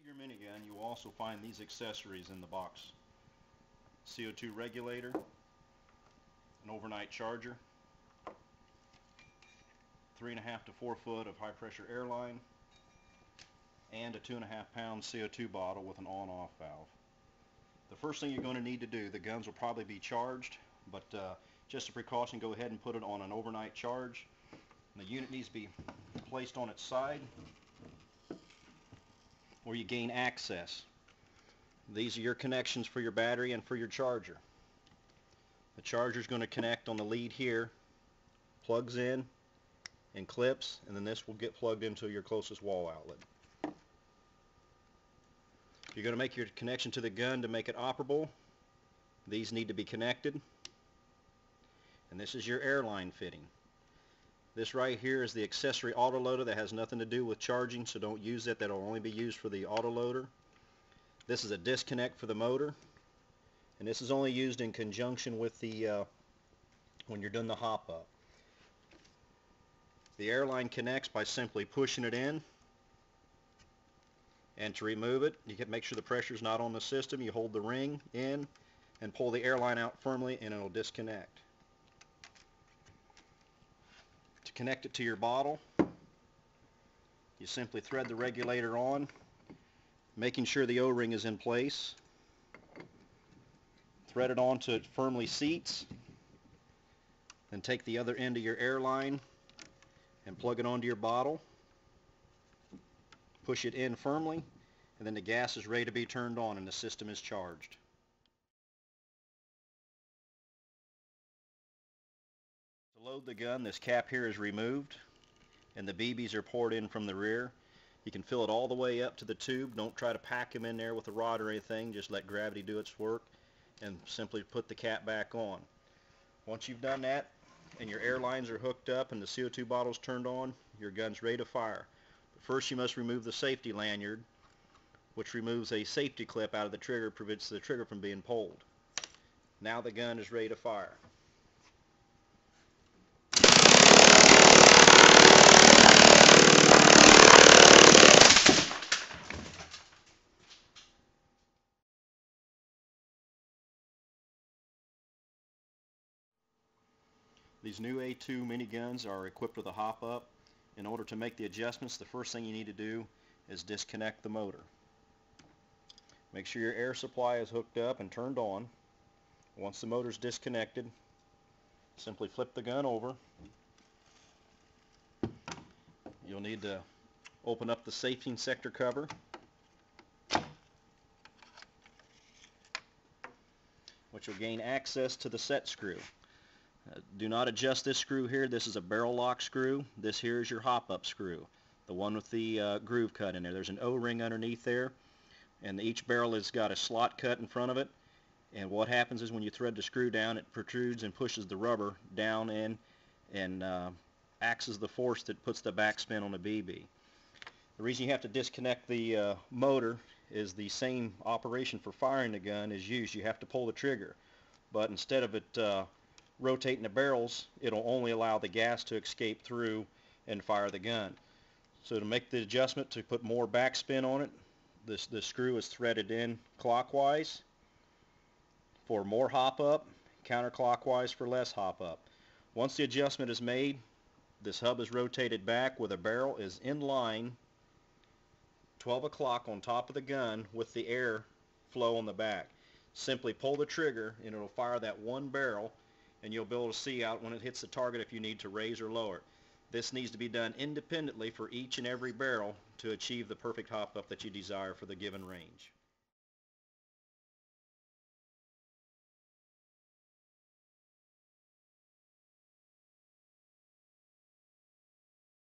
your minigun, you will also find these accessories in the box. CO2 regulator, an overnight charger, 3.5 to 4 foot of high pressure airline, and a 2.5 pound CO2 bottle with an on-off valve. The first thing you're going to need to do, the guns will probably be charged, but just a precaution, go ahead and put it on an overnight charge. And the unit needs to be placed on its side where you gain access. These are your connections for your battery and for your charger. The charger is going to connect on the lead here, plugs in and clips, and then this will get plugged into your closest wall outlet. You're going to make your connection to the gun to make it operable. These need to be connected. And this is your airline fitting. This right here is the accessory autoloader that has nothing to do with charging, so don't use it. That'll only be used for the autoloader. This is a disconnect for the motor, and this is only used in conjunction with the when you're doing the hop up. The airline connects by simply pushing it in, and to remove it, you can make sure the pressure is not on the system. You hold the ring in and pull the airline out firmly, and it'll disconnect. To connect it to your bottle, you simply thread the regulator on, making sure the O-ring is in place. Thread it on till it firmly seats. Then take the other end of your airline and plug it onto your bottle. Push it in firmly, and then the gas is ready to be turned on and the system is charged. To load the gun, this cap here is removed and the BBs are poured in from the rear. You can fill it all the way up to the tube. Don't try to pack them in there with a rod or anything. Just let gravity do its work and simply put the cap back on. Once you've done that and your airlines are hooked up and the CO2 bottle's turned on, your gun's ready to fire. But first you must remove the safety lanyard, which removes a safety clip out of the trigger, prevents the trigger from being pulled. Now the gun is ready to fire. These new A2 miniguns are equipped with a hop-up. In order to make the adjustments, the first thing you need to do is disconnect the motor. Make sure your air supply is hooked up and turned on. Once the motor is disconnected, simply flip the gun over. You'll need to open up the safety sector cover, which will gain access to the set screw. Do not adjust this screw here. This is a barrel lock screw. This here is your hop-up screw, the one with the groove cut in there. There's an O-ring underneath there, and each barrel has got a slot cut in front of it. And what happens is when you thread the screw down, it protrudes and pushes the rubber down in and acts as the force that puts the backspin on the BB. The reason you have to disconnect the motor is the same operation for firing the gun is used. You have to pull the trigger, but instead of it rotating the barrels, it'll only allow the gas to escape through and fire the gun. So to make the adjustment to put more backspin on it, the screw is threaded in clockwise for more hop up, counterclockwise for less hop up. Once the adjustment is made, this hub is rotated back where the barrel is in line 12 o'clock on top of the gun with the air flow on the back. Simply pull the trigger and it'll fire that one barrel, and you'll be able to see out when it hits the target if you need to raise or lower. This needs to be done independently for each and every barrel to achieve the perfect hop up that you desire for the given range.